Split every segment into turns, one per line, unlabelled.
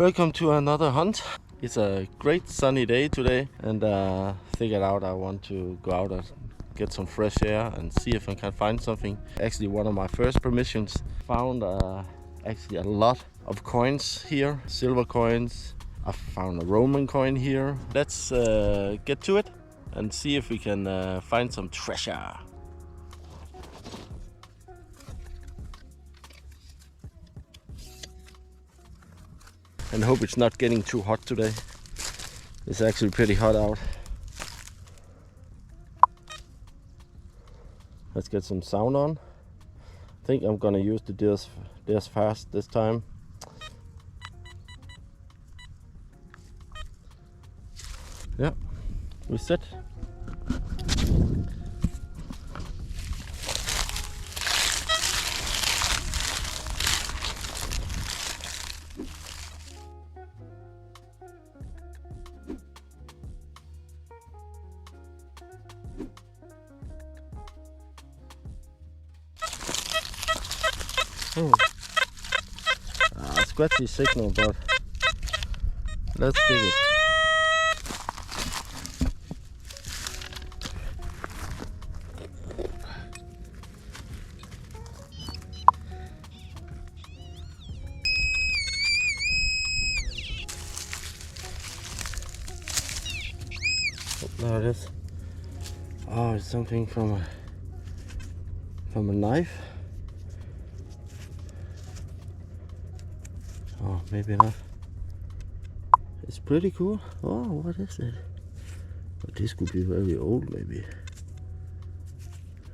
Welcome to another hunt. It's a great sunny day today, and figured out I want to go out and get some fresh air and see if I can find something. Actually, one of my first permissions found actually a lot of coins here, silver coins. I found a Roman coin here. Let's get to it and see if we can find some treasure. And hope it's not getting too hot today. It's actually pretty hot out. Let's get some sound on. I think I'm gonna use the Deus fast this time. Yeah, we set. Oh. Scratchy signal, but let's dig it. Oh, there it is. Oh, it's something from a knife. Oh, maybe not. It's pretty cool. Oh, what is it? Oh, this could be very old, maybe.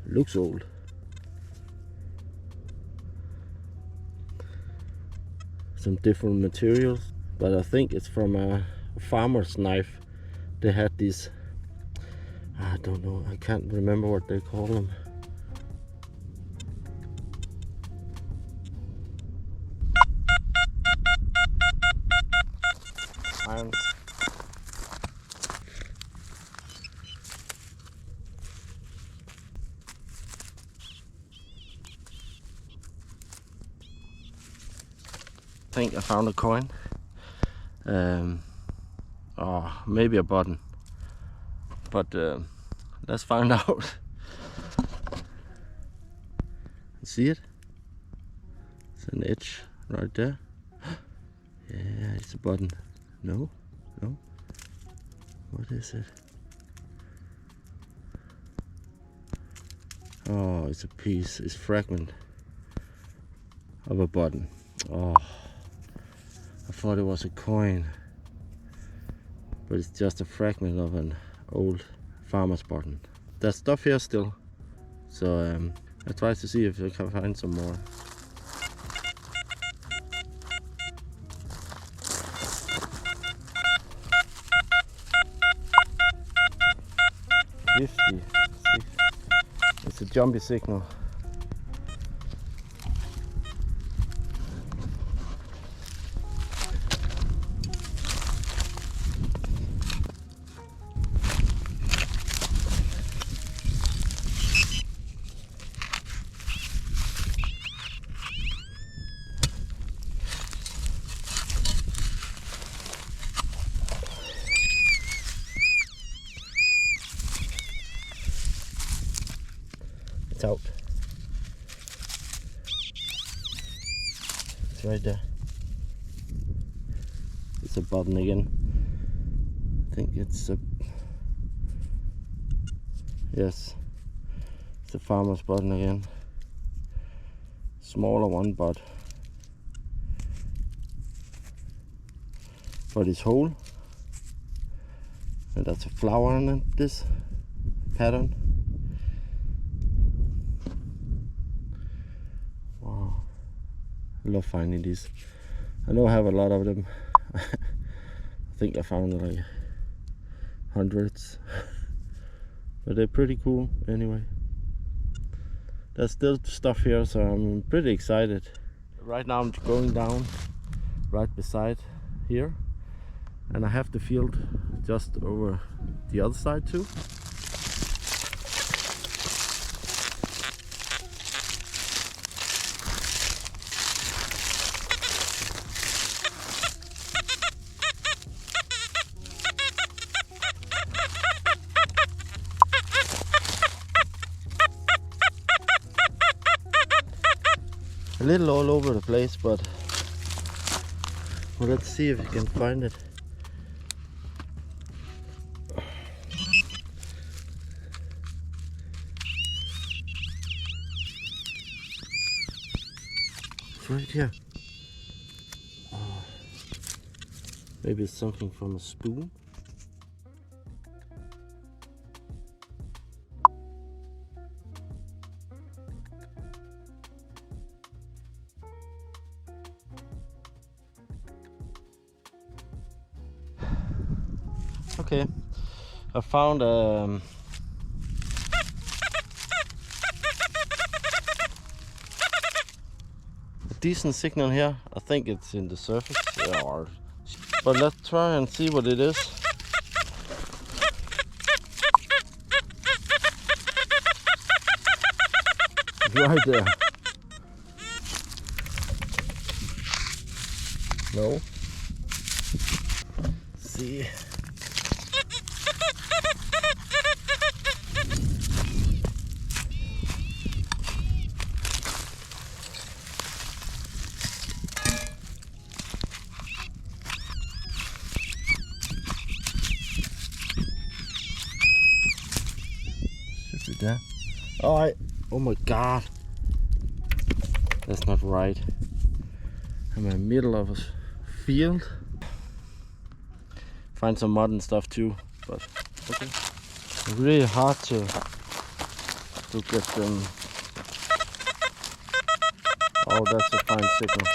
Looks old. Some different materials, but I think it's from a farmer's knife. They had these, I don't know, I can't remember what they call them. Iron. I think I found a coin. Oh, maybe a button, but let's find out. See it? It's an edge right there. Yeah, it's a button. No. What is it? Oh, it's a piece. It's a fragment of a button. Oh, I thought it was a coin, but it's just a fragment of an old farmer's button. There's stuff here still, so I try to see if I can find some more. It's a jumpy signal. It's out. It's right there. It's a button again. I think it's a... Yes. It's a farmer's button again. Smaller one, but it's whole. And that's a flower on it, this pattern. Wow, I love finding these. I know I have a lot of them. I think I found like hundreds, but they're pretty cool anyway. There's still stuff here, so I'm pretty excited. Right now I'm going down right beside here, and I have the field just over the other side too. a little all over the place, but well, let's see if we can find it. It's right here. Oh, maybe it's something from a spoon. Okay, I found a decent signal here. I think it's in the surface, but let's try and see what it is. Right there. No. See. Should be there. Alright. Oh my god. That's not right. I'm in the middle of a field. Find some mud and stuff too, but okay. It's really hard to get them. Oh, that's a fine signal.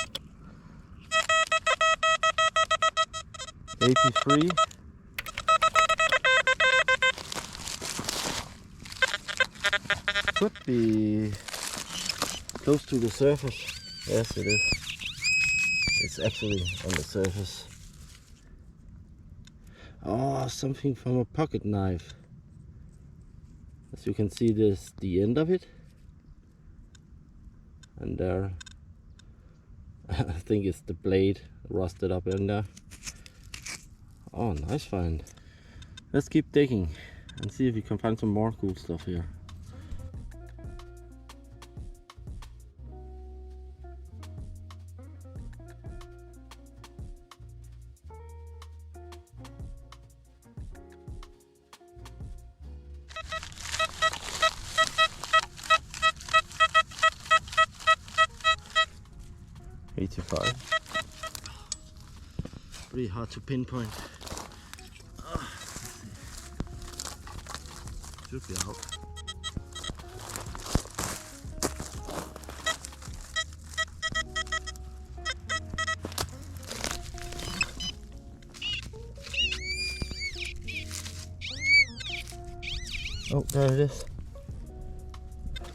83. Could be close to the surface. Yes, it is. It's actually on the surface. Oh, something from a pocket knife. As you can see, this the end of it, and there I think it's the blade rusted up in there. Oh, nice find. Let's keep digging and see if we can find some more cool stuff here. Pretty hard to pinpoint. Should be out. Oh, there it is.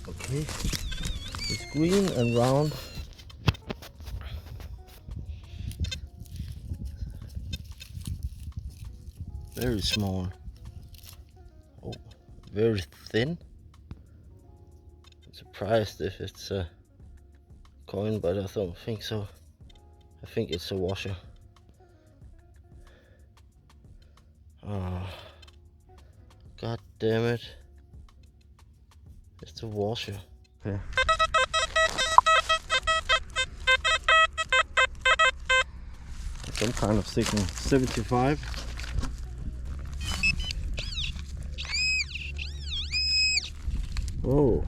Okay, it's green and round. Very small. Oh, very thin. I'm surprised if it's a coin, but I don't think so. I think it's a washer. Oh, god damn it. It's a washer. Okay. Some kind of signal. 75. Whoa,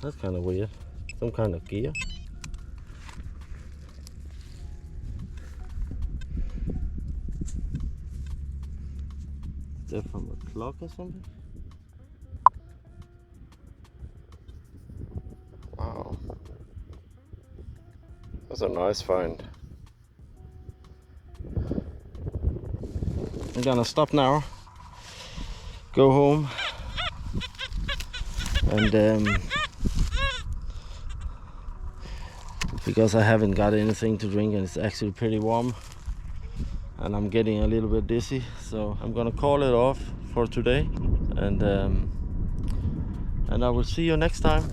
that's kind of weird. Some kind of gear. Is that from a clock or something? Wow, that's a nice find. I'm gonna stop now. Go home and because I haven't got anything to drink and it's actually pretty warm and I'm getting a little bit dizzy, so I'm gonna call it off for today, and I will see you next time.